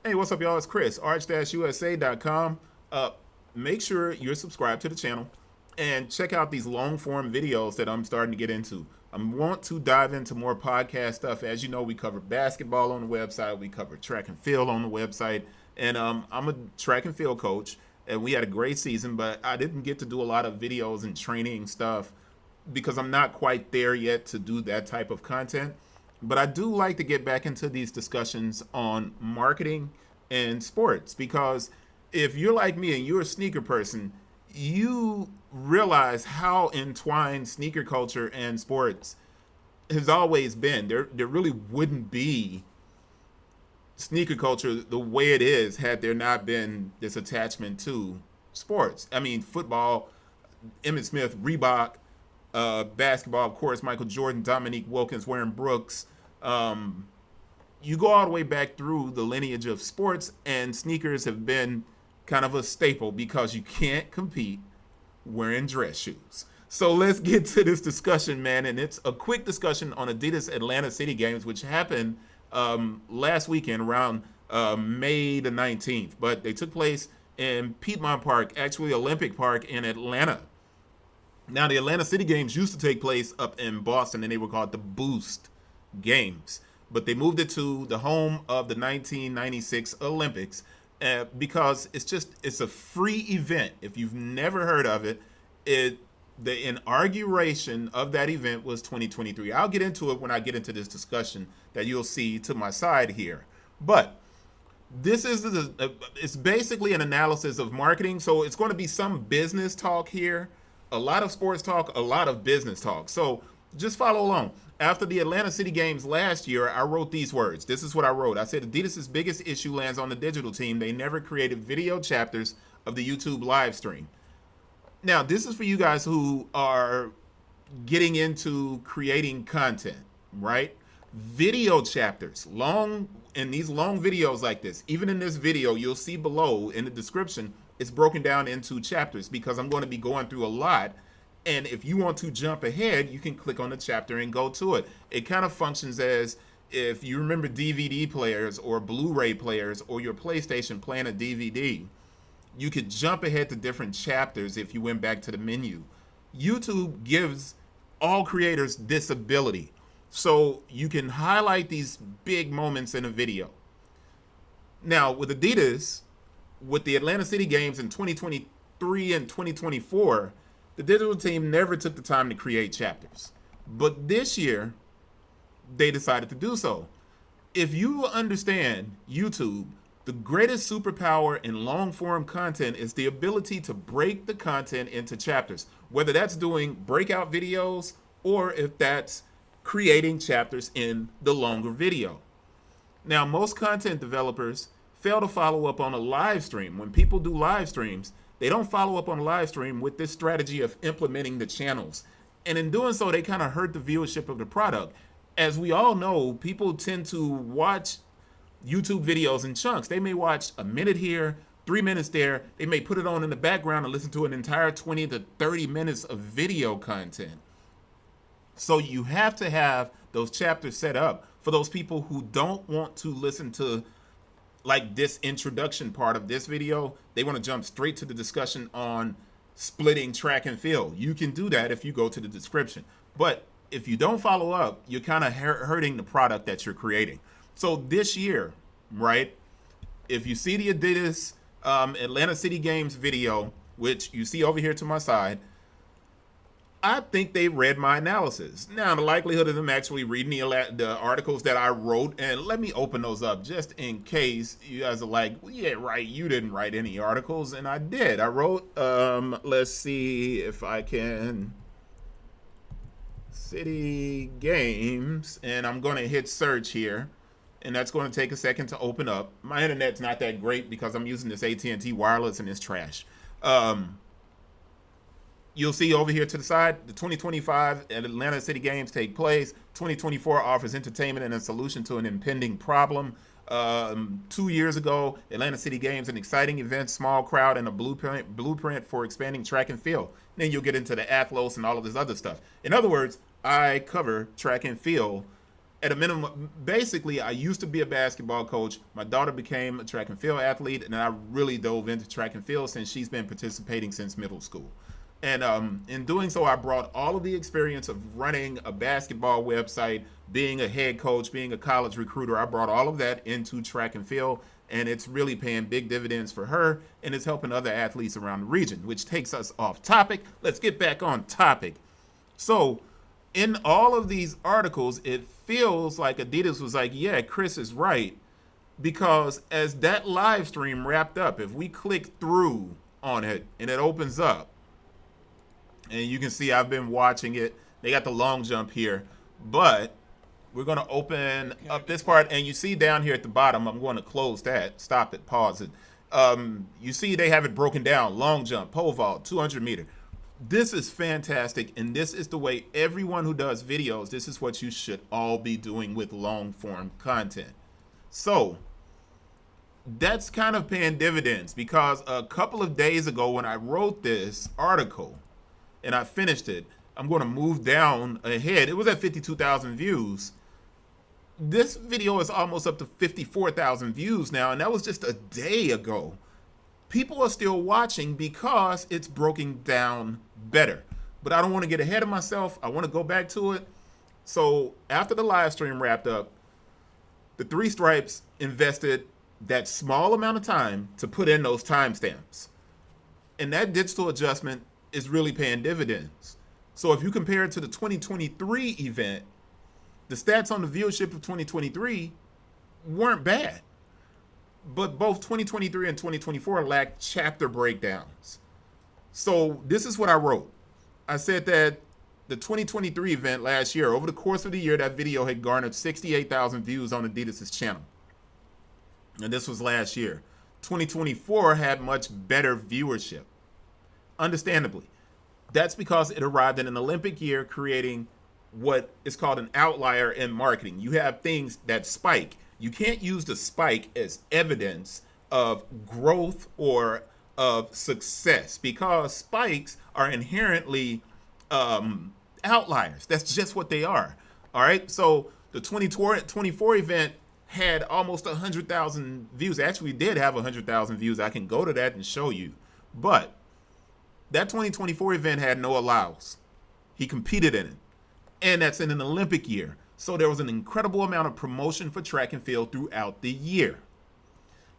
Hey, what's up, y'all? It's Chris, arch-usa.com. Make sure you're subscribed to the channel and check out these long-form videos that I'm starting to get into. I want to dive into more podcast stuff. As you know, we cover basketball on the website. We cover track and field on the website. And I'm a track and field coach, and we had a great season, but I didn't get to do a lot of videos and training stuff because I'm not quite there yet to do that type of content. But I do like to get back into these discussions on marketing and sports because if you're like me and you're a sneaker person, you realize how entwined sneaker culture and sports has always been. There really wouldn't be sneaker culture the way it is had there not been this attachment to sports. I mean, football, Emmitt Smith, Reebok, basketball, of course, Michael Jordan, Dominique Wilkins, Warren Brooks. You go all the way back through the lineage of sports, and sneakers have been kind of a staple because you can't compete wearing dress shoes. So let's get to this discussion, man. And it's a quick discussion on Adidas Atlanta City Games, which happened last weekend around May the 19th. But they took place in Piedmont Park, actually Olympic Park in Atlanta. Now, the Atlanta City Games used to take place up in Boston, and they were called the Boost Games. But they moved it to the home of the 1996 Olympics because it's a free event. If you've never heard of it, the inauguration of that event was 2023. I'll get into it when I get into this discussion that you'll see to my side here. But this is it's basically an analysis of marketing. So it's going to be some business talk here, a lot of sports talk, a lot of business talk. So just follow along. After the Atlanta City Games last year, I wrote these words. This is what I wrote. I said, Adidas' biggest issue lands on the digital team. They never created video chapters of the YouTube live stream. Now, this is for you guys who are getting into creating content, right? Video chapters, these long videos like this. Even in this video, you'll see below in the description, it's broken down into chapters because I'm going to be going through a lot. And if you want to jump ahead, you can click on the chapter and go to it. It kind of functions as if you remember DVD players or Blu-ray players or your PlayStation playing a DVD. You could jump ahead to different chapters if you went back to the menu. YouTube gives all creators this ability. So you can highlight these big moments in a video. Now, with Adidas, with the Atlanta City Games in 2023 and 2024, the digital team never took the time to create chapters. But this year, they decided to do so. If you understand YouTube, the greatest superpower in long-form content is the ability to break the content into chapters, whether that's doing breakout videos or if that's creating chapters in the longer video. Now, most content developers fail to follow up on a live stream. When people do live streams, they don't follow up on a live stream with this strategy of implementing the channels. And in doing so, they kind of hurt the viewership of the product. As we all know, people tend to watch YouTube videos in chunks. They may watch a minute here, 3 minutes there. They may put it on in the background and listen to an entire 20 to 30 minutes of video content. So you have to have those chapters set up for those people who don't want to listen to like this introduction part of this video. They want to jump straight to the discussion on splitting track and field. You can do that if you go to the description. But if you don't follow up, you're kind of hurting the product that you're creating. So this year, right, if you see the Adidas Atlanta City Games video, which you see over here to my side, I think they read my analysis. Now, the likelihood of them actually reading the articles that I wrote, and let me open those up just in case you guys are like, well, yeah, right, you didn't write any articles, and I did. I wrote, let's see if I can, City Games, and I'm going to hit search here, and that's going to take a second to open up. My internet's not that great because I'm using this AT&T wireless, and it's trash. You'll see over here to the side, the 2025 Atlanta City Games take place. 2024 offers entertainment and a solution to an impending problem. 2 years ago, Atlanta City Games, an exciting event, small crowd, and a blueprint for expanding track and field. Then you'll get into the Athlos and all of this other stuff. In other words, I cover track and field at a minimum, basically, I used to be a basketball coach. My daughter became a track and field athlete, and I really dove into track and field since she's been participating since middle school. And in doing so, I brought all of the experience of running a basketball website, being a head coach, being a college recruiter. I brought all of that into track and field, and it's really paying big dividends for her, and it's helping other athletes around the region, which takes us off topic. Let's get back on topic. So in all of these articles, it feels like Adidas was like, yeah, Chris is right. Because as that live stream wrapped up, if we click through on it and it opens up, and you can see I've been watching it. They got the long jump here, but we're going to open up this part. And you see down here at the bottom, I'm going to close that, stop it, pause it. You see they have it broken down, long jump, pole vault, 200 meter. This is fantastic, and this is the way everyone who does videos, this is what you should all be doing with long form content. So that's kind of paying dividends, because a couple of days ago when I wrote this article and I finished it, I'm going to move down ahead. It was at 52,000 views. This video is almost up to 54,000 views now, and that was just a day ago. People are still watching because it's broken down better. But I don't want to get ahead of myself. I want to go back to it. So after the live stream wrapped up, the Three Stripes invested that small amount of time to put in those timestamps. And that digital adjustment is really paying dividends. So if you compare it to the 2023 event, the stats on the viewership of 2023 weren't bad. But both 2023 and 2024 lacked chapter breakdowns. So this is what I wrote. I said that the 2023 event last year, over the course of the year, that video had garnered 68,000 views on Adidas' channel. And this was last year. 2024 had much better viewership. Understandably. That's because it arrived in an Olympic year, creating what is called an outlier in marketing. You have things that spike. You can't use the spike as evidence of growth or of success, because spikes are inherently outliers. That's just what they are. All right. So the 2024 event had almost 100,000 views. Actually, did have 100,000 views. I can go to that and show you. But that 2024 event had no allows. He competed in it. And that's in an Olympic year. So there was an incredible amount of promotion for track and field throughout the year.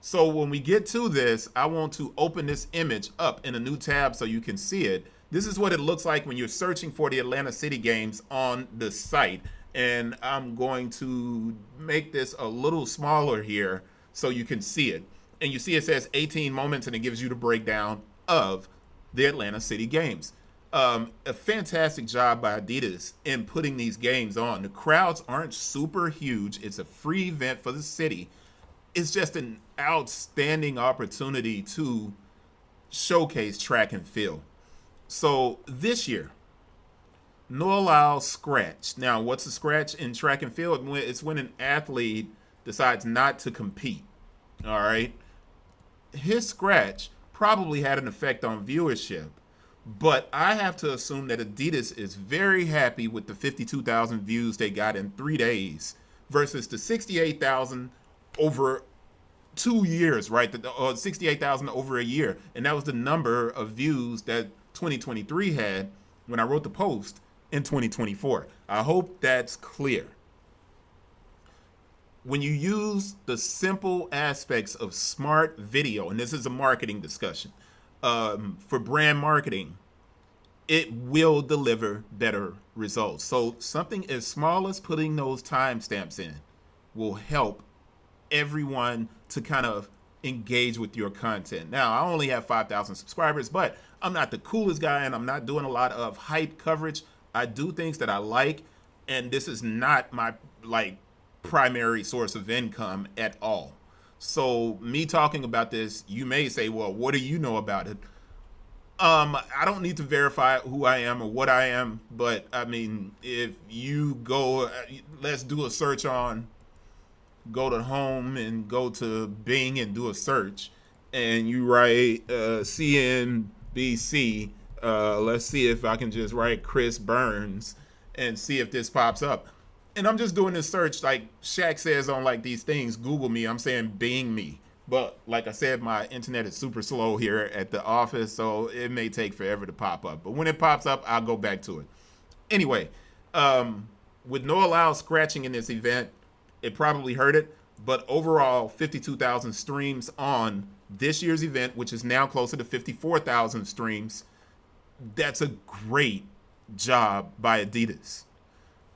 So when we get to this, I want to open this image up in a new tab so you can see it. This is what it looks like when you're searching for the Atlanta City Games on the site. And I'm going to make this a little smaller here so you can see it. And you see it says 18 moments, and it gives you the breakdown of the Atlanta City Games. A fantastic job by Adidas in putting these games on. The crowds aren't super huge. It's a free event for the city. It's just an outstanding opportunity to showcase track and field. So this year, no allow scratch. Now, what's a scratch in track and field? It's when an athlete decides not to compete. All right. His scratch probably had an effect on viewership. But I have to assume that Adidas is very happy with the 52,000 views they got in 3 days versus the 68,000 over 2 years, right? 68,000 over a year. And that was the number of views that 2023 had when I wrote the post in 2024. I hope that's clear. When you use the simple aspects of smart video, and this is a marketing discussion, for brand marketing, it will deliver better results. So something as small as putting those timestamps in will help everyone to kind of engage with your content. Now, I only have 5,000 subscribers, but I'm not the coolest guy, and I'm not doing a lot of hype coverage. I do things that I like, and this is not my primary source of income at all. So me talking about this, you may say, well, what do you know about it? I don't need to verify who I am or what I am, but I mean, if you go, let's do a search on, go to home and go to Bing and do a search, and you write CNBC. Let's see if I can just write Chris Burns and see if this pops up. And I'm just doing this search, like Shaq says on like these things, Google me. I'm saying Bing me. But like I said, my internet is super slow here at the office, so it may take forever to pop up. But when it pops up, I'll go back to it. Anyway, with no allowed scratching in this event, it probably hurt it. But overall, 52,000 streams on this year's event, which is now closer to 54,000 streams. That's a great job by Adidas.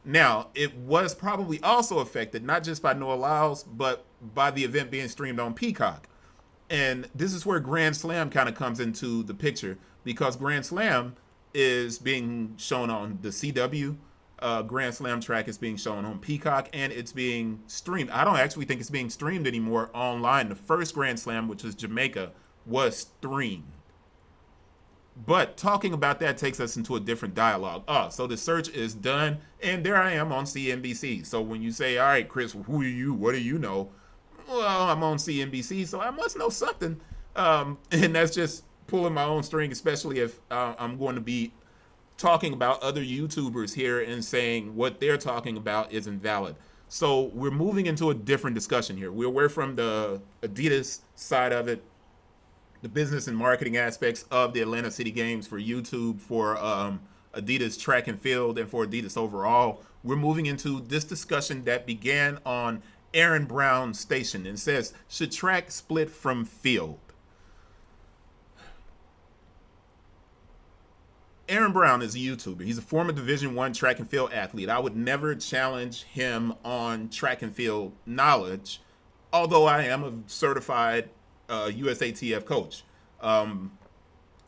Now, it was probably also affected not just by no allows, but by the event being streamed on Peacock. And this is where Grand Slam kind of comes into the picture, because Grand Slam is being shown on the CW. Grand Slam track is being shown on Peacock, and it's being streamed. I don't actually think it's being streamed anymore online. The first Grand Slam, which was Jamaica, was streamed. But talking about that takes us into a different dialogue. So the search is done, and there I am on CNBC. So when you say, all right, Chris, who are you? What do you know? Well, I'm on CNBC, so I must know something. And that's just pulling my own string, especially if I'm going to be talking about other YouTubers here and saying what they're talking about is invalid. So we're moving into a different discussion here. We're away from the Adidas side of it, the business and marketing aspects of the Atlanta City Games for YouTube, for Adidas track and field, and for Adidas overall. We're moving into this discussion that began on Erin Brown's station and says, should track split from field? Erin Brown is a YouTuber. He's a former Division I track and field athlete. I would never challenge him on track and field knowledge, although I am a certified USATF coach and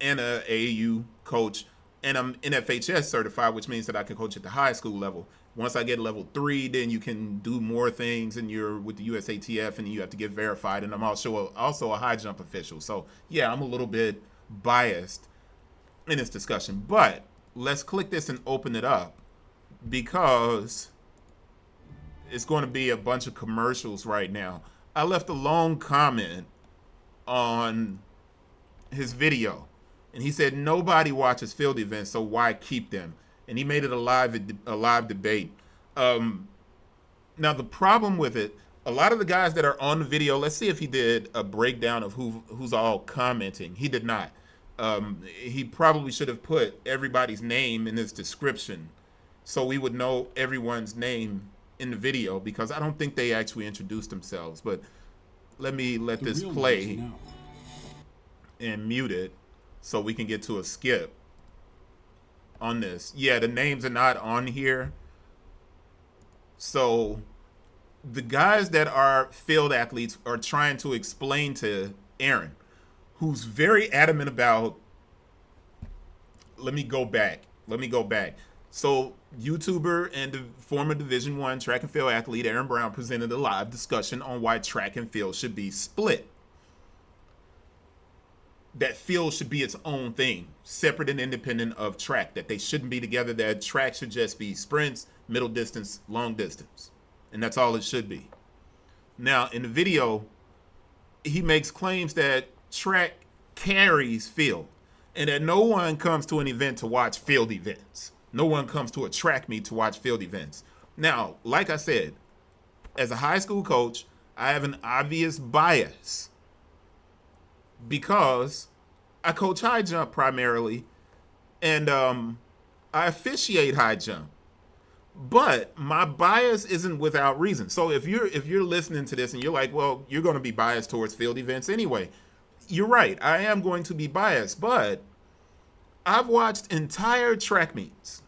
a AAU coach, and I'm NFHS certified, which means that I can coach at the high school level. Once I get level 3, then you can do more things, and you're with the USATF, and you have to get verified. And I'm also a high jump official. So yeah, I'm a little bit biased in this discussion, but let's click this and open it up, because it's going to be a bunch of commercials right now. I left a long comment on his video, and he said nobody watches field events, so why keep them? And he made it a live debate. Now the problem with it, a lot of the guys that are on the video, let's see if he did a breakdown of who's all commenting. He did not. He probably should have put everybody's name in his description so we would know everyone's name in the video, because I don't think they actually introduced themselves. But let me let this play and mute it so we can get to a skip on this. Yeah, the names are not on here. So the guys that are field athletes are trying to explain to Erin, who's very adamant about, let me go back. So YouTuber and former Division I track and field athlete Erin Brown presented a live discussion on why track and field should be split. That field should be its own thing, separate and independent of track, that they shouldn't be together, that track should just be sprints, middle distance, long distance. And that's all it should be. Now, in the video, he makes claims that track carries field, and that no one comes to an event to watch field events. No one comes to a track meet to watch field events. Now, like I said, as a high school coach, I have an obvious bias because I coach high jump primarily, and I officiate high jump. But my bias isn't without reason. So if you're listening to this and you're like, well, you're going to be biased towards field events anyway, you're right. I am going to be biased, but I've watched entire track meets,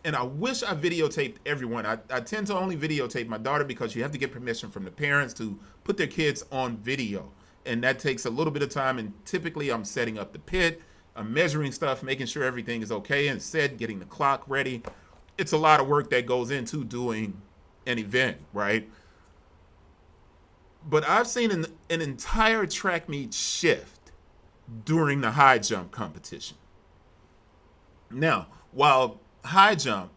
and I wish I videotaped everyone. I tend to only videotape my daughter because you have to get permission from the parents to put their kids on video. And that takes a little bit of time, and typically I'm setting up the pit, I'm measuring stuff, making sure everything is okay and set, getting the clock ready. It's a lot of work that goes into doing an event, right? But I've seen an entire track meet shift during the high jump competition. Now, while high jump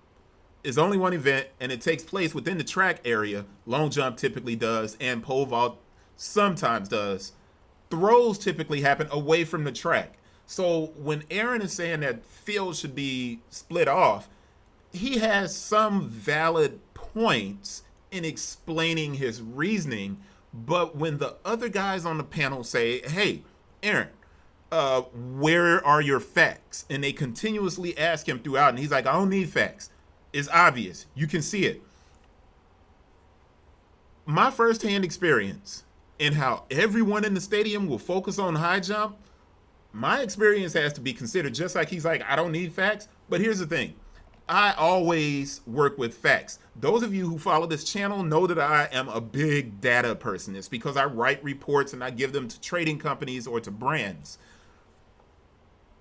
is only one event and it takes place within the track area, long jump typically does, and pole vault sometimes does, throws typically happen away from the track. So when Erin is saying that field should be split off, he has some valid points in explaining his reasoning. But when the other guys on the panel say, hey, Erin, where are your facts? And they continuously ask him throughout, and he's like, I don't need facts. It's obvious. You can see it. My firsthand experience in how everyone in the stadium will focus on high jump, my experience has to be considered, just like he's like, I don't need facts. But here's the thing. I always work with facts. Those of you who follow this channel know that I am a big data person. It's because I write reports and I give them to trading companies or to brands.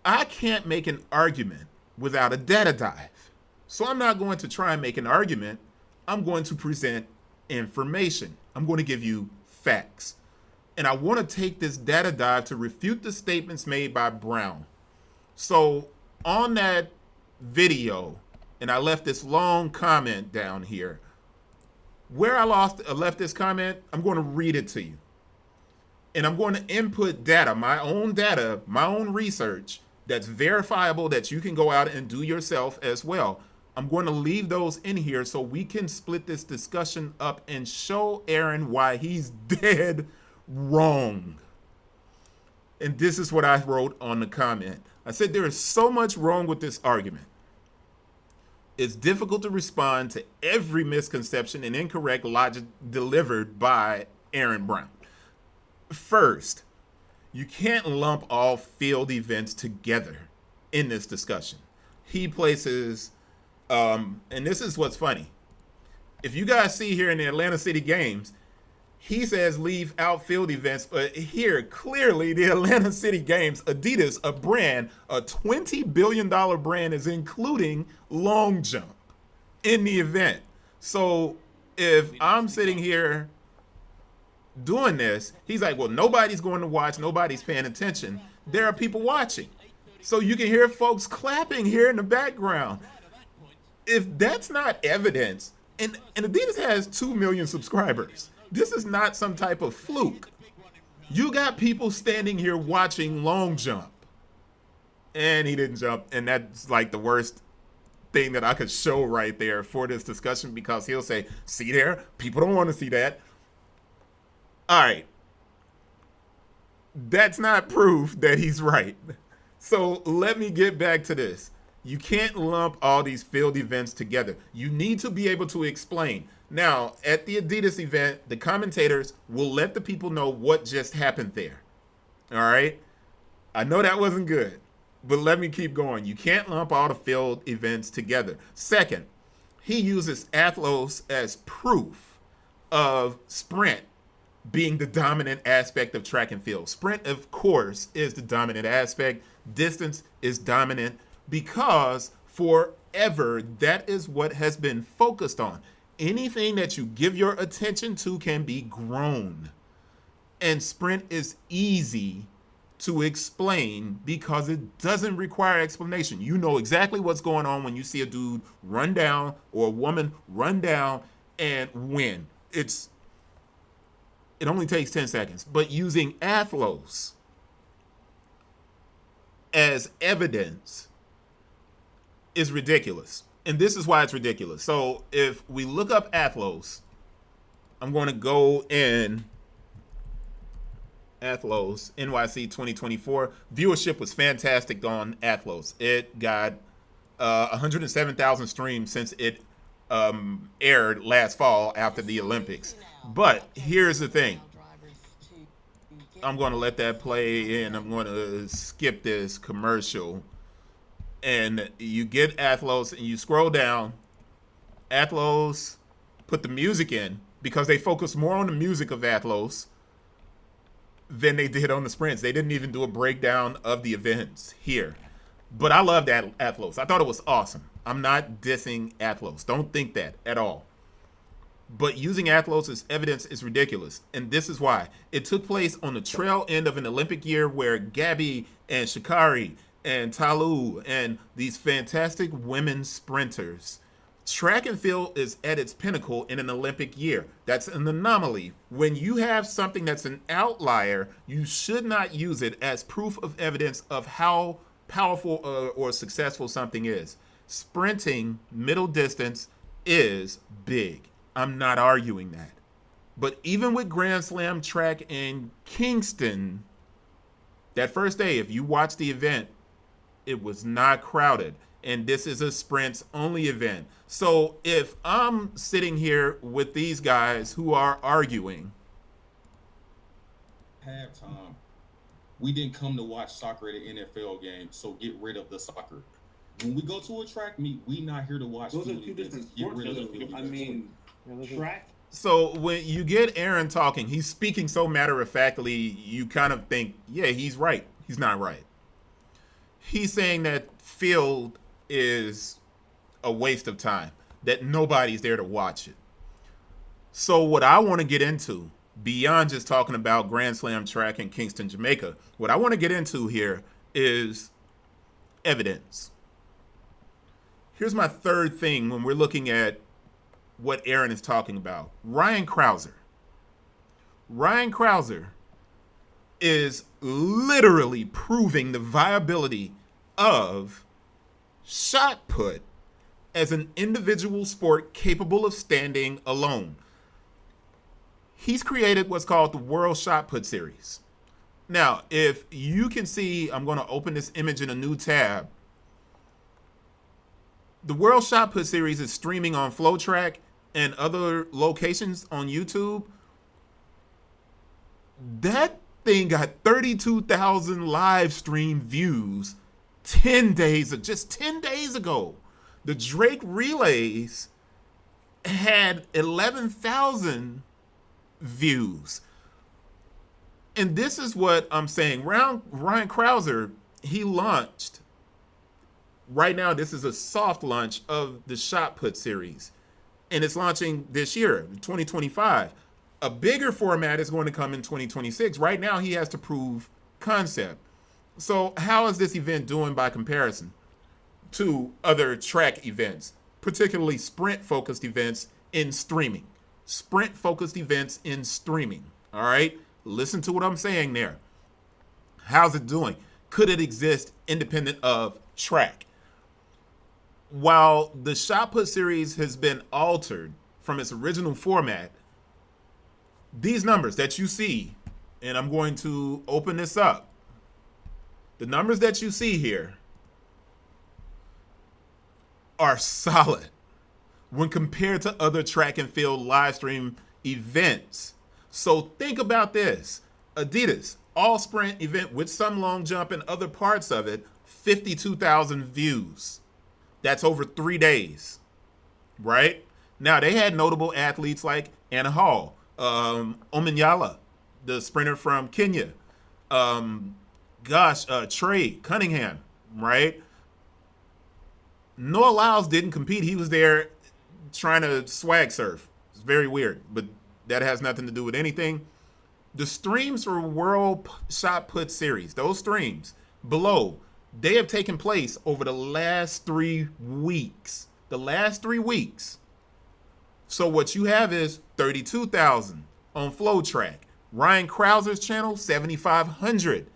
I can't make an argument without a data dive. So I'm not going to try and make an argument. I'm going to present information. I'm going to give you facts. And I want to take this data dive to refute the statements made by Brown. So on that video, and I left this long comment down here. Where I left this comment, I'm going to read it to you. And I'm going to input data, my own research that's verifiable that you can go out and do yourself as well. I'm going to leave those in here so we can split this discussion up and show Erin why he's dead wrong. And this is what I wrote on the comment. I said, there is so much wrong with this argument. It's difficult to respond to every misconception and incorrect logic delivered by Erin Brown. First, you can't lump all field events together in this discussion. He places, and this is what's funny. If you guys see here in the Atlanta City games, he says leave out field events, but here, clearly, the Atlanta City Games, Adidas, a brand, a $20 billion brand, is including long jump in the event. So if I'm sitting here doing this, he's like, well, nobody's going to watch, nobody's paying attention. There are people watching. So you can hear folks clapping here in the background. If that's not evidence, and Adidas has 2 million subscribers. This is not some type of fluke. You got people standing here watching long jump. And he didn't jump. And that's like the worst thing that I could show right there for this discussion, because he'll say, see there? People don't want to see that. All right. That's not proof that he's right. So let me get back to this. You can't lump all these field events together. You need to be able to explain. Now, at the Adidas event, the commentators will let the people know what just happened there. All right? I know that wasn't good, but let me keep going. You can't lump all the field events together. Second, he uses Athlos as proof of sprint being the dominant aspect of track and field. Sprint, of course, is the dominant aspect. Distance is dominant because forever, that is what has been focused on. Anything that you give your attention to can be grown. And sprint is easy to explain because it doesn't require explanation. You know exactly what's going on when you see a dude run down or a woman run down and win. It only takes 10 seconds. But using Athlos as evidence is ridiculous. And this is why it's ridiculous. So if we look up Athlos, I'm going to go in Athlos, NYC 2024. Viewership was fantastic on Athlos. It got 107,000 streams since it aired last fall after the Olympics. But here's the thing. I'm going to let that play and I'm going to skip this commercial. And you get Athlos and you scroll down. Athlos put the music in because they focused more on the music of Athlos than they did on the sprints. They didn't even do a breakdown of the events here. But I loved Athlos. I thought it was awesome. I'm not dissing Athlos. Don't think that at all. But using Athlos as evidence is ridiculous. And this is why. It took place on the trail end of an Olympic year where Gabby and Sha'Carri and Talu and these fantastic women sprinters. Track and field is at its pinnacle in an Olympic year. That's an anomaly. When you have something that's an outlier, you should not use it as proof of evidence of how powerful or successful something is. Sprinting, middle distance, is big. I'm not arguing that. But even with Grand Slam track in Kingston, that first day, if you watch the event, it was not crowded. And this is a sprints only event. So if I'm sitting here with these guys who are arguing, halftime, we didn't come to watch soccer at an NFL game, so get rid of the soccer. When we go to a track meet, we not here to watch. Those are two different sports. I mean, track. So when you get Erin talking, he's speaking so matter-of-factly, you kind of think, yeah, he's right. He's not right. He's saying that field is a waste of time, that nobody's there to watch it. So what I want to get into, beyond just talking about Grand Slam track in Kingston, Jamaica, what I want to get into here is evidence. Here's my third thing when we're looking at what Erin is talking about. Ryan Crouser. Ryan Crouser is literally proving the viability of shot put as an individual sport capable of standing alone. He's created what's called the World Shot Put Series. Now, if you can see, I'm going to open this image in a new tab. The World Shot Put Series is streaming on FlowTrack and other locations on YouTube. That thing got 32,000 live stream views 10 days ago. The Drake relays had 11,000 views. And this is what I'm saying. Ryan Crouser, he launched. Right now, this is a soft launch of the Shot Put series. And it's launching this year, 2025. A bigger format is going to come in 2026. Right now, he has to prove concept. So how is this event doing by comparison to other track events, particularly sprint-focused events in streaming? Sprint-focused events in streaming, all right? Listen to what I'm saying there. How's it doing? Could it exist independent of track? While the Shot Put series has been altered from its original format, these numbers that you see, and I'm going to open this up, the numbers that you see here are solid when compared to other track and field live stream events. So think about this. Adidas, all sprint event with some long jump and other parts of it, 52,000 views. That's over 3 days, right? Now, they had notable athletes like Anna Hall, Omanyala, the sprinter from Kenya, Trey Cunningham, right? Noah Lyles didn't compete. He was there trying to swag surf. It's very weird, but that has nothing to do with anything. The streams for World Shot Put Series, those streams below, they have taken place over the last 3 weeks. The last 3 weeks. So what you have is 32,000 on FlowTrack. Ryan Crouser's channel, 7,500.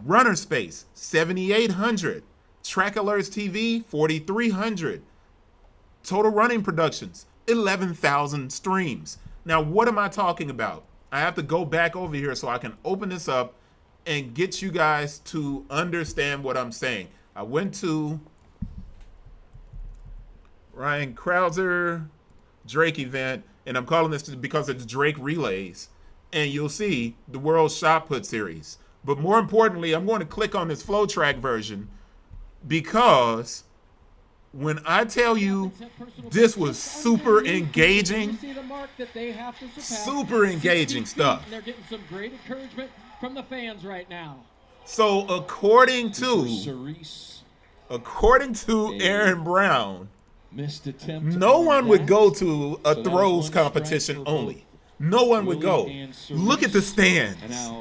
Runner Space, 7,800. Track Alerts TV, 4,300. Total Running Productions, 11,000 streams. Now, what am I talking about? I have to go back over here so I can open this up and get you guys to understand what I'm saying. I went to Ryan Crouser Drake event, and I'm calling this because it's Drake Relays, and you'll see the World Shot Put series. But more importantly, I'm going to click on this FlowTrack version because when I tell you this was super engaging stuff. They're getting some great encouragement from the fans right now. So according to Erin Brown, no one would go to a throws competition only. No one would go. Look at the stands.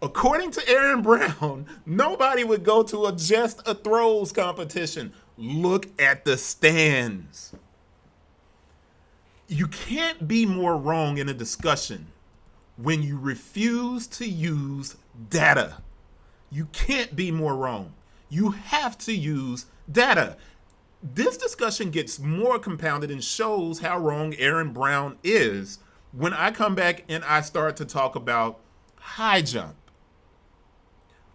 According to Erin Brown, nobody would go to just a throws competition. Look at the stands. You can't be more wrong in a discussion when you refuse to use data. You can't be more wrong. You have to use data. This discussion gets more compounded and shows how wrong Erin Brown is when I come back and I start to talk about high jump.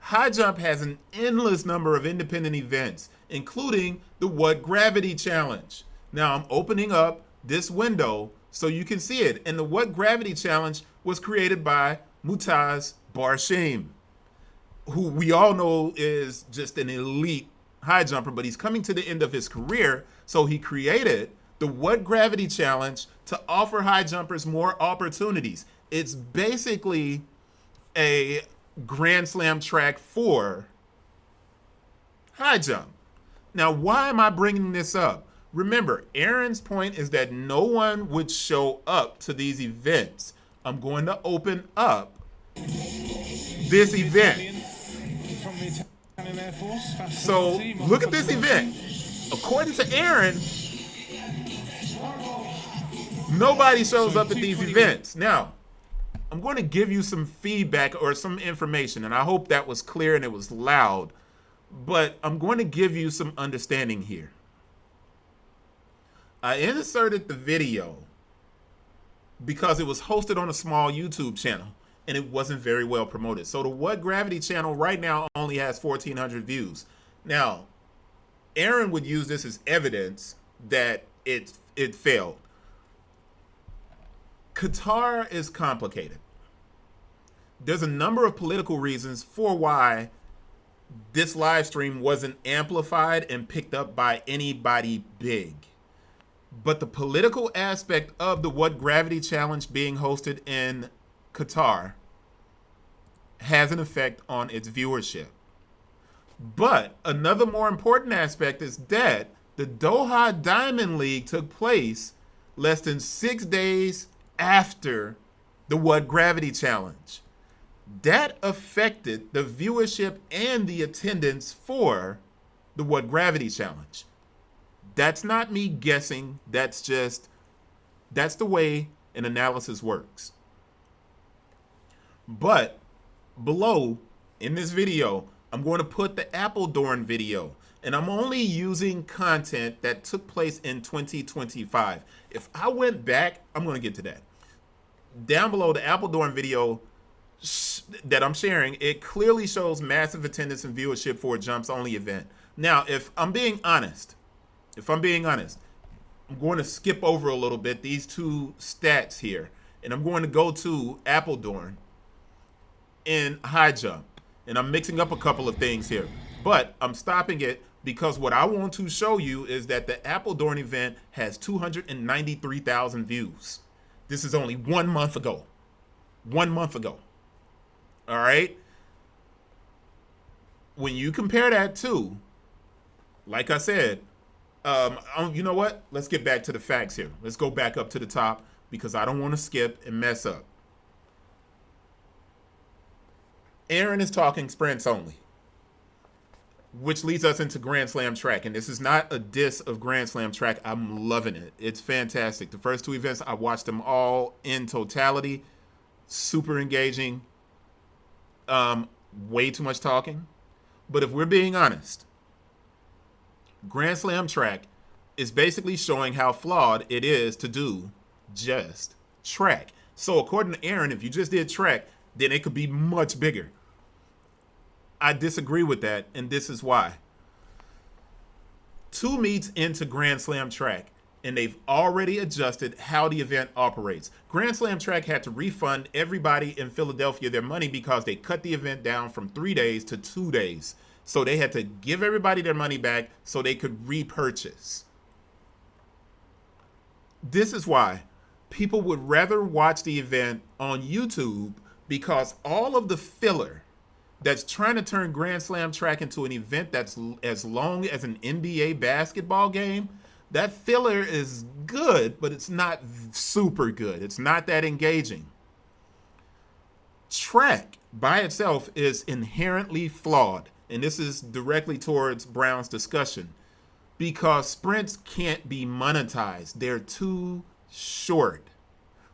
High jump has an endless number of independent events, including the What Gravity Challenge. Now I'm opening up this window so you can see it. And the What Gravity Challenge was created by Mutaz Barshim, who we all know is just an elite high jumper, but he's coming to the end of his career. So he created the What Gravity Challenge to offer high jumpers more opportunities. It's basically a Grand Slam track for high jump. Now, why am I bringing this up? Remember, Erin's point is that no one would show up to these events. I'm going to open up this event. So look at this event. According to Erin, nobody shows up at these events. Now, I'm going to give you some feedback or some information, and I hope that was clear and it was loud, but I'm going to give you some understanding here. I inserted the video because it was hosted on a small YouTube channel and it wasn't very well promoted. So the What Gravity channel right now only has 1,400 views. Now, Erin would use this as evidence that it failed. Qatar is complicated. There's a number of political reasons for why this live stream wasn't amplified and picked up by anybody big. But the political aspect of the What Gravity Challenge being hosted in Qatar has an effect on its viewership. But another more important aspect is that the Doha Diamond League took place less than 6 days after the What Gravity Challenge. That affected the viewership and the attendance for the What Gravity Challenge. That's not me guessing. That's the way an analysis works. But below in this video, I'm going to put the Appledorn video, and I'm only using content that took place in 2025. If I went back, I'm going to get to that. Down below the Appledorn video that I'm sharing, it clearly shows massive attendance and viewership for a jumps only event. Now, if I'm being honest, I'm going to skip over a little bit these two stats here, and I'm going to go to Appledorn in high jump, and I'm mixing up a couple of things here, but I'm stopping it because what I want to show you is that the Appledorn event has 293,000 views. This is only 1 month ago. 1 month ago. All right? When you compare that to, like I said, you know what? Let's get back to the facts here. Let's go back up to the top because I don't want to skip and mess up. Erin is talking sprints only, which leads us into Grand Slam track. And this is not a diss of Grand Slam track. I'm loving it. It's fantastic. The first two events, I watched them all in totality. Super engaging. Way too much talking. But if we're being honest, Grand Slam track is basically showing how flawed it is to do just track. So according to Erin, if you just did track, then it could be much bigger. I disagree with that, and this is why. 2 meets into Grand Slam track, and they've already adjusted how the event operates. Grand Slam track had to refund everybody in Philadelphia their money because they cut the event down from 3 days to 2 days. So they had to give everybody their money back so they could repurchase. This is why people would rather watch the event on YouTube, because all of the filler that's trying to turn Grand Slam track into an event that's as long as an NBA basketball game, that filler is good, but it's not super good. It's not that engaging. Track by itself is inherently flawed, and this is directly towards Brown's discussion, because sprints can't be monetized. They're too short.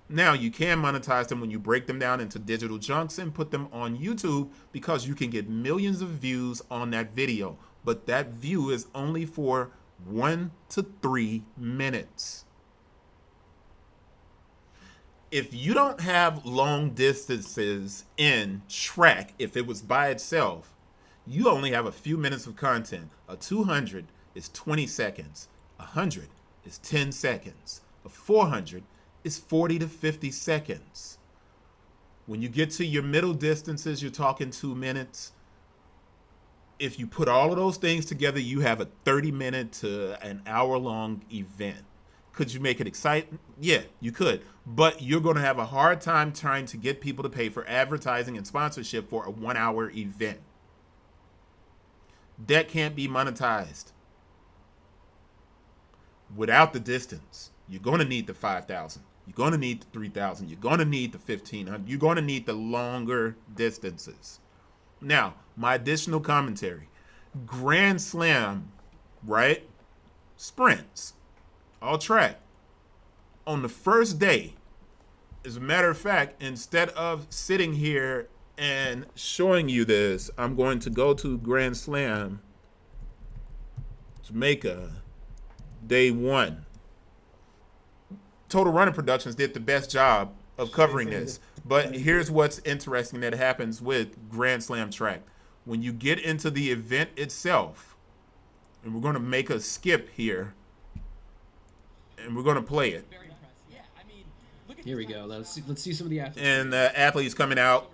Now, you can monetize them when you break them down into digital chunks and put them on YouTube, because you can get millions of views on that video. But that view is only for 1 to 3 minutes. If you don't have long distances in track, if it was by itself, you only have a few minutes of content. A 200 is 20 seconds. 100 is 10 seconds. A 400 is 40 to 50 seconds. When you get to your middle distances, you're talking 2 minutes. If you put all of those things together, you have a 30-minute to an hour-long event. Could you make it exciting? Yeah, you could. But you're going to have a hard time trying to get people to pay for advertising and sponsorship for a 1-hour event. That can't be monetized. Without the distance, you're going to need the 5,000. You're going to need the 3,000. You're going to need the 1,500. You're going to need the longer distances. Now, my additional commentary. Grand Slam, right? Sprints. All track. On the first day, as a matter of fact, instead of sitting here and showing you this, I'm going to go to Grand Slam Jamaica, day 1. Total Running Productions did the best job of covering this. But here's what's interesting that happens with Grand Slam track. When you get into the event itself, and we're going to make a skip here, and we're going to play it. Here we go. Let's see some of the athletes. And the athletes coming out.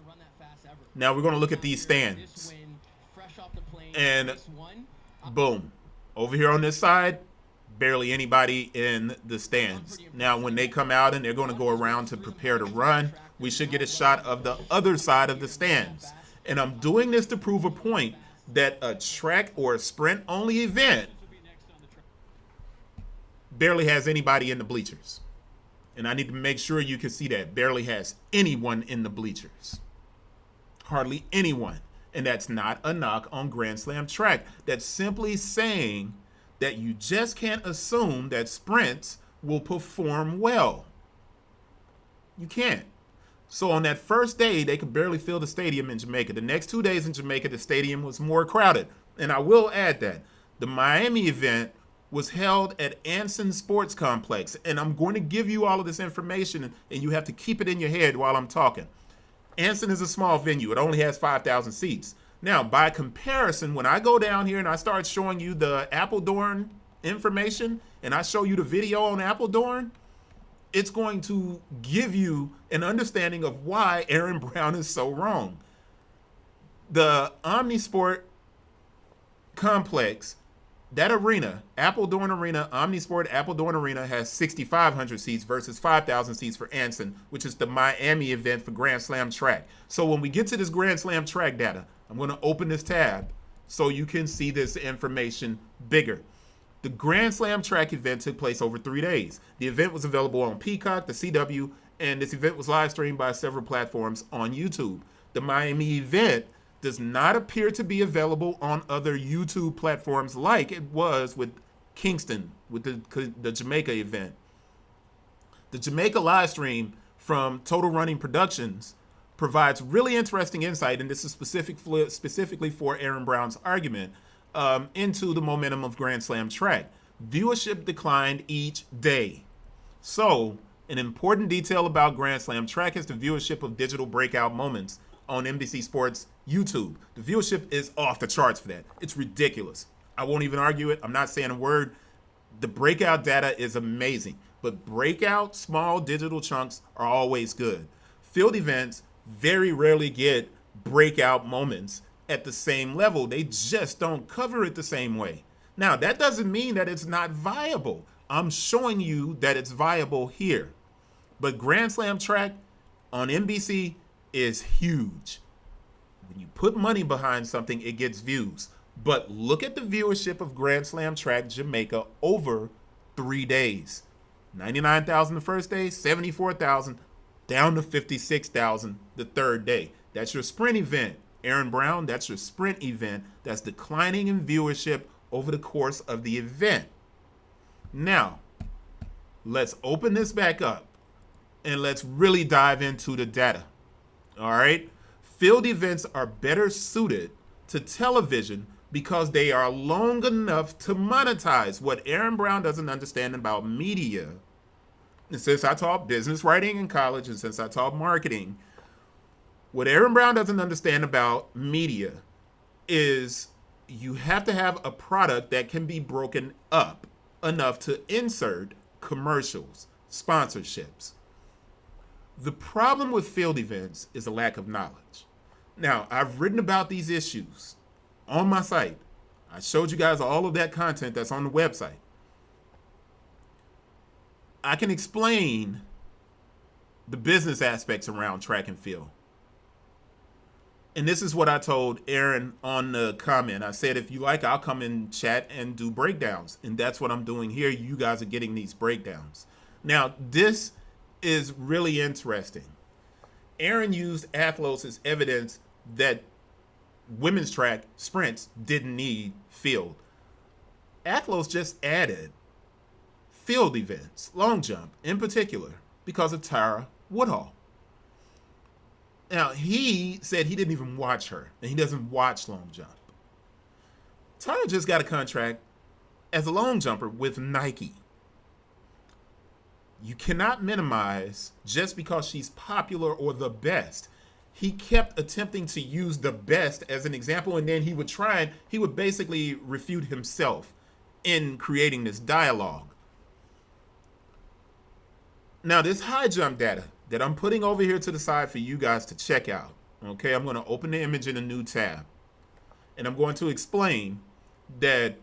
Now we're going to look at these stands. And boom. Over here on this side, barely anybody in the stands. Now when they come out and they're going to go around to prepare to run, we should get a shot of the other side of the stands. And I'm doing this to prove a point that a track or a sprint only event barely has anybody in the bleachers. And I need to make sure you can see that. Barely has anyone in the bleachers. Hardly anyone. And that's not a knock on Grand Slam track. That's simply saying that you just can't assume that sprints will perform well. You can't. So on that first day, they could barely fill the stadium in Jamaica. The next 2 days in Jamaica, the stadium was more crowded. And I will add that the Miami event was held at Anson Sports Complex. And I'm going to give you all of this information, and you have to keep it in your head while I'm talking. Anson is a small venue. It only has 5,000 seats. Now, by comparison, when I go down here and I start showing you the Appledorn information, and I show you the video on Appledorn, it's going to give you an understanding of why Erin Brown is so wrong. The Omnisport complex, that arena, Appledorn Arena, Omnisport Appledorn Arena, has 6,500 seats versus 5,000 seats for Anson, which is the Miami event for Grand Slam track. So when we get to this Grand Slam track data, I'm going to open this tab so you can see this information bigger. The Grand Slam track event took place over 3 days. The event was available on Peacock, the CW, and this event was live streamed by several platforms on YouTube. The Miami event does not appear to be available on other YouTube platforms like it was with Kingston, with the Jamaica event. The Jamaica live stream from Total Running Productions provides really interesting insight, and this is specifically for Erin Brown's argument, into the momentum of Grand Slam track. Viewership declined each day. So, an important detail about Grand Slam track is the viewership of digital breakout moments on NBC Sports YouTube. The viewership is off the charts for that. It's ridiculous. I won't even argue it. I'm not saying a word. The breakout data is amazing, but breakout small digital chunks are always good. Field events very rarely get breakout moments at the same level. They just don't cover it the same way. Now, that doesn't mean that it's not viable. I'm showing you that it's viable here. But Grand Slam track on NBC is huge. When you put money behind something, it gets views. But look at the viewership of Grand Slam track Jamaica over 3 days. 99,000 the first day, 74,000, down to 56,000 the third day. That's your sprint event. Erin Brown, that's your sprint event that's declining in viewership over the course of the event. Now, let's open this back up and let's really dive into the data. All right? Field events are better suited to television because they are long enough to monetize. What Erin Brown doesn't understand about media, and since I taught business writing in college and since I taught marketing, what Erin Brown doesn't understand about media is you have to have a product that can be broken up enough to insert commercials, sponsorships. The problem with field events is a lack of knowledge. Now, I've written about these issues on my site. I showed you guys all of that content that's on the website. I can explain the business aspects around track and field. And this is what I told Erin on the comment. I said, if you like, I'll come in chat and do breakdowns. And that's what I'm doing here. You guys are getting these breakdowns. Now, this is really interesting. Erin used Athlos as evidence that women's track sprints didn't need field. Athlos just added field events, long jump in particular, because of Tara Woodhall. Now, he said he didn't even watch her, and he doesn't watch long jump. Tara just got a contract as a long jumper with Nike. You cannot minimize just because she's popular or the best. He kept attempting to use the best as an example, and then he would basically refute himself in creating this dialogue. Now, this high jump data that I'm putting over here to the side for you guys to check out. Okay, I'm going to open the image in a new tab. And I'm going to explain that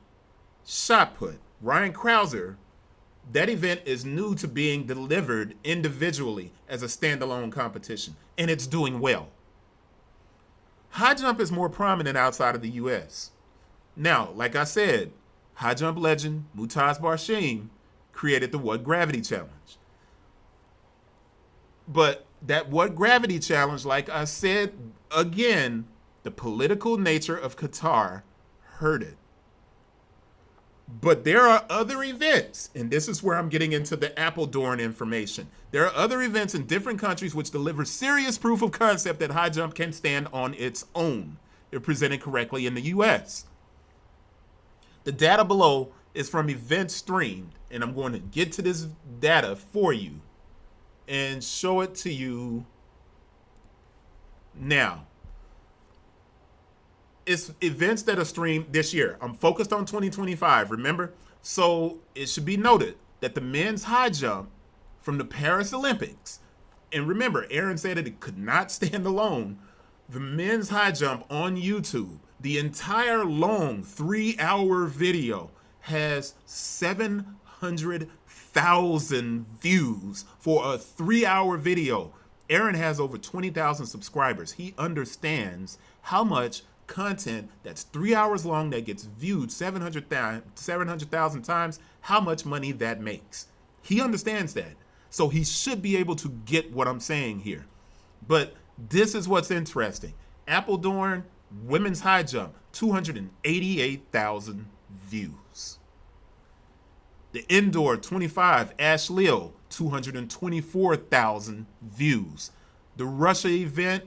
shot put, Ryan Crouser, that event is new to being delivered individually as a standalone competition. And it's doing well. High jump is more prominent outside of the US. Now, like I said, high jump legend Mutaz Barshim created the What Gravity Challenge. But that What Gravity Challenge, like I said, again, the political nature of Qatar hurt it. But there are other events, and this is where I'm getting into the Apeldoorn information. There are other events in different countries which deliver serious proof of concept that high jump can stand on its own if presented correctly in the US. The data below is from events streamed, and I'm going to get to this data for you and show it to you now. It's events that are streamed this year. I'm focused on 2025, remember? So it should be noted that the men's high jump from the Paris Olympics, and remember, Erin said that it could not stand alone. The men's high jump on YouTube, the entire long 3-hour video has 700,000 views for a 3-hour video. Erin has over 20,000 subscribers. He understands how much content that's 3 hours long that gets viewed 700,000 times, how much money that makes. He understands that. So he should be able to get what I'm saying here. But this is what's interesting. Apeldoorn women's high jump, 288,000 views. The indoor 25 Ash Lil, 224,000 views. The Russia event,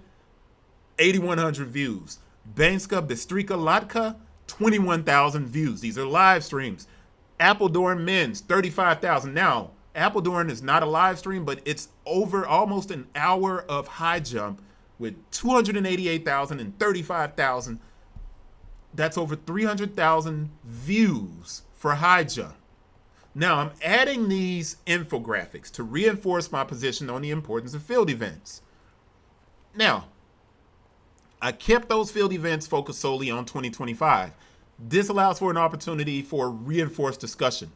8,100 views. Banska Bystrika Latka, 21,000 views. These are live streams. Apeldoorn men's, 35,000. Now, Apeldoorn is not a live stream, but it's over almost an hour of high jump with 288,000 and 35,000. That's over 300,000 views for high jump. Now, I'm adding these infographics to reinforce my position on the importance of field events. Now, I kept those field events focused solely on 2025. This allows for an opportunity for reinforced discussion.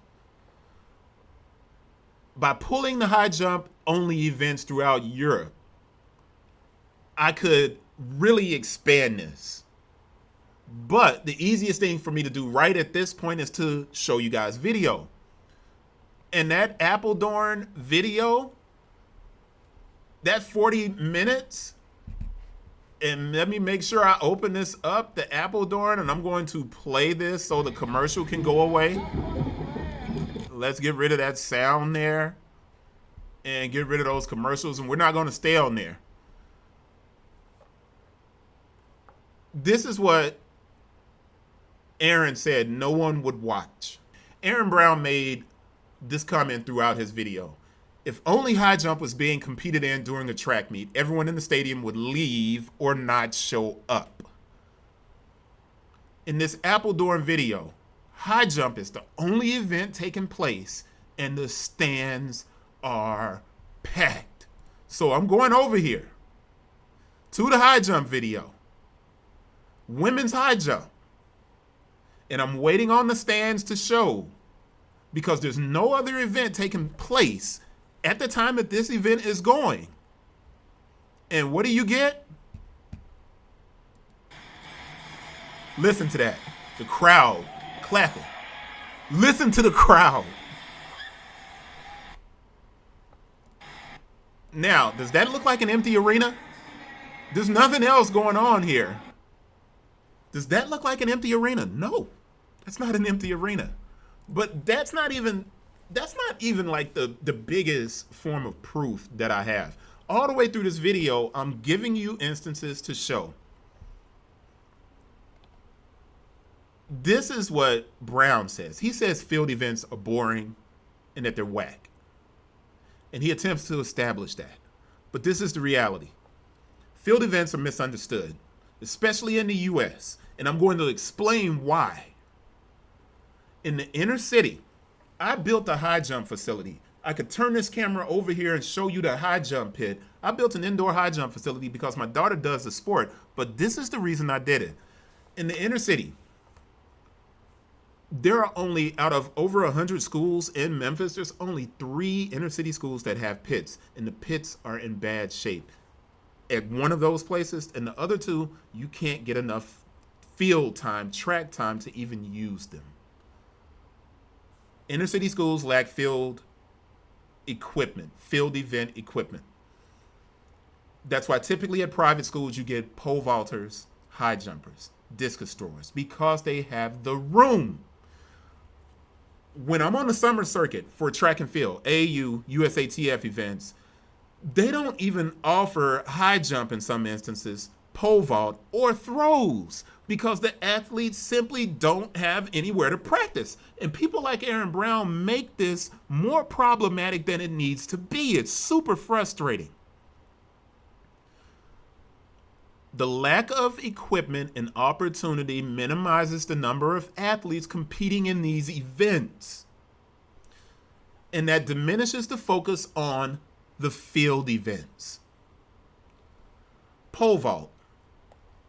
By pulling the high jump only events throughout Europe, I could really expand this. But the easiest thing for me to do right at this point is to show you guys video. And that Apeldoorn video, that 40 minutes, and let me make sure I open this up, the Apeldoorn, and I'm going to play this so the commercial can go away. Let's get rid of that sound there and get rid of those commercials, and we're not going to stay on there. This is what Erin said no one would watch. Erin Brown made this comment throughout his video. If only high jump was being competed in during a track meet, everyone in the stadium would leave or not show up. In this Appledorn video, high jump is the only event taking place and the stands are packed. So I'm going over here to the high jump video, women's high jump, and I'm waiting on the stands to show because there's no other event taking place at the time that this event is going. And what do you get? Listen to that. The crowd clapping. Listen to the crowd. Now, does that look like an empty arena? There's nothing else going on here. Does that look like an empty arena? No, that's not an empty arena. But that's not even like the biggest form of proof that I have. All the way through this video, I'm giving you instances to show. This is what Brown says. He says field events are boring and that they're whack. And he attempts to establish that. But this is the reality. Field events are misunderstood, especially in the US. And I'm going to explain why. In the inner city, I built a high jump facility. I could turn this camera over here and show you the high jump pit. I built an indoor high jump facility because my daughter does the sport, but this is the reason I did it. In the inner city, there are only, out of over 100 schools in Memphis, there's only 3 inner city schools that have pits, and the pits are in bad shape. At one of those places, and the other 2, you can't get enough field time, track time to even use them. Inner city schools lack field equipment, field event equipment. That's why typically at private schools you get pole vaulters, high jumpers, discus throwers, because they have the room. When I'm on the summer circuit for track and field, AAU, USATF events, they don't even offer high jump in some instances, pole vault, or throws because the athletes simply don't have anywhere to practice. And people like Erin Brown make this more problematic than it needs to be. It's super frustrating. The lack of equipment and opportunity minimizes the number of athletes competing in these events. And that diminishes the focus on the field events. Pole vault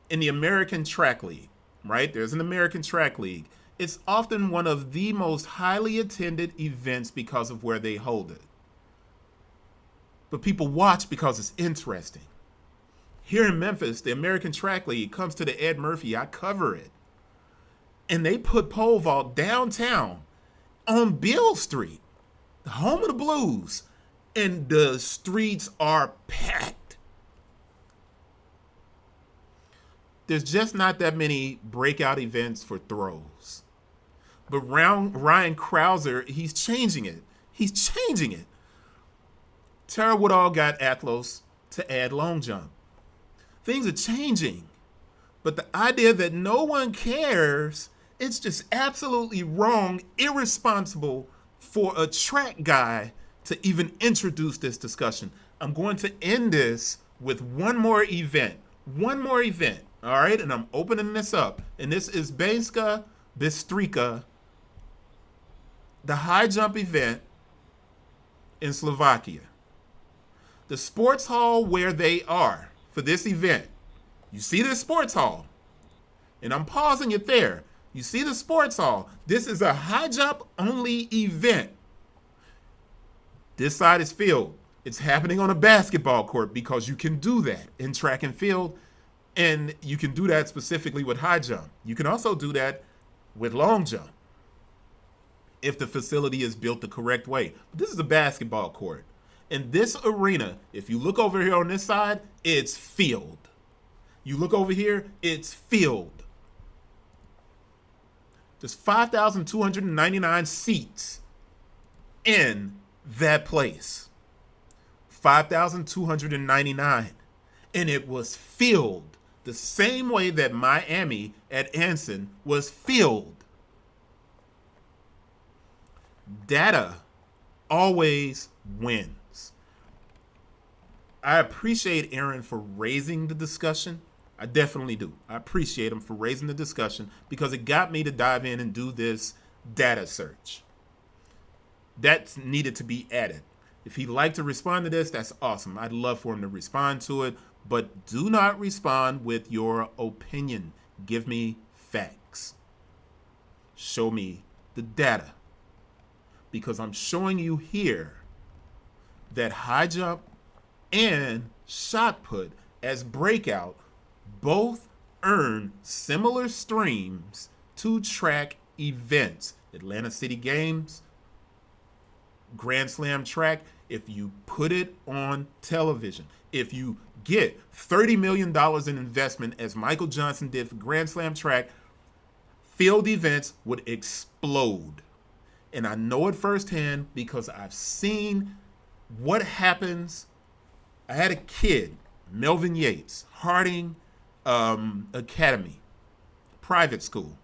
in the American Track League, right? There's an American Track League. It's often one of the most highly attended events because of where they hold it. But people watch because it's interesting. Here in Memphis, the American Track League comes to the Ed Murphy. I cover it. And they put pole vault downtown on Beale Street, the home of the Blues. And the streets are packed. There's just not that many breakout events for throws. But Ryan Crouser, he's changing it. He's changing it. Tara Woodall got Athlos to add long jump. Things are changing. But the idea that no one cares, it's just absolutely wrong, irresponsible for a track guy to even introduce this discussion. I'm going to end this with one more event. One more event. All right, and I'm opening this up. And this is Banska Bystrica, the high jump event in Slovakia. The sports hall where they are for this event. You see this sports hall? And I'm pausing it there. You see the sports hall. This is a high jump only event. This side is field. It's happening on a basketball court because you can do that in track and field. And you can do that specifically with high jump. You can also do that with long jump if the facility is built the correct way. But this is a basketball court. In this arena, if you look over here on this side, it's field. You look over here, it's field. There's 5,299 seats in that place. 5,299. And it was filled the same way that Miami at Anson was filled. Data always wins. I appreciate Erin for raising the discussion. I definitely do. I appreciate him for raising the discussion because it got me to dive in and do this data search. That needed to be added. If he'd like to respond to this, that's awesome. I'd love for him to respond to it, but do not respond with your opinion. Give me facts. Show me the data. Because I'm showing you here that high jump and shot put as breakout both earn similar streams to track events. Atlanta City Games, Grand Slam track, if you put it on television, if you get $30 million in investment as Michael Johnson did for Grand Slam track, field events would explode. And I know it firsthand because I've seen what happens. I had a kid, Melvin Yates, Harding Academy, private school.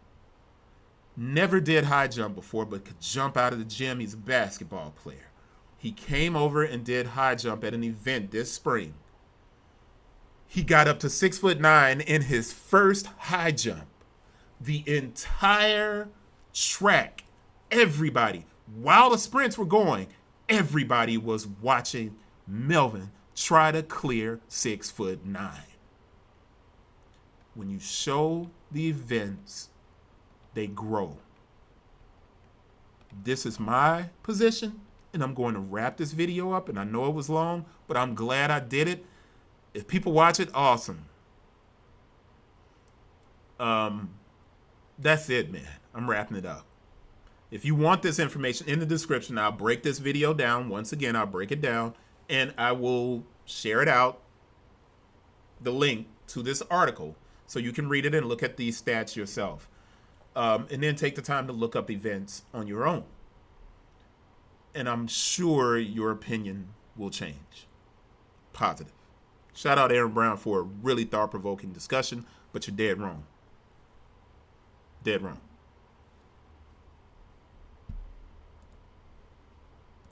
Never did high jump before, but could jump out of the gym. He's a basketball player. He came over and did high jump at an event this spring. He got up to 6'9" in his first high jump. The entire track, everybody, while the sprints were going, everybody was watching Melvin try to clear 6'9". When you show the events, they grow. This is my position, and I'm going to wrap this video up, and I know it was long, but I'm glad I did it. If people watch it, awesome. That's it, man. I'm wrapping it up. If you want this information in the description, I'll break this video down. Once again, I'll break it down, and I will share it out, the link to this article, so you can read it and look at these stats yourself. And then take the time to look up events on your own. And I'm sure your opinion will change. Positive. Shout out Erin Brown for a really thought-provoking discussion, but you're dead wrong. Dead wrong.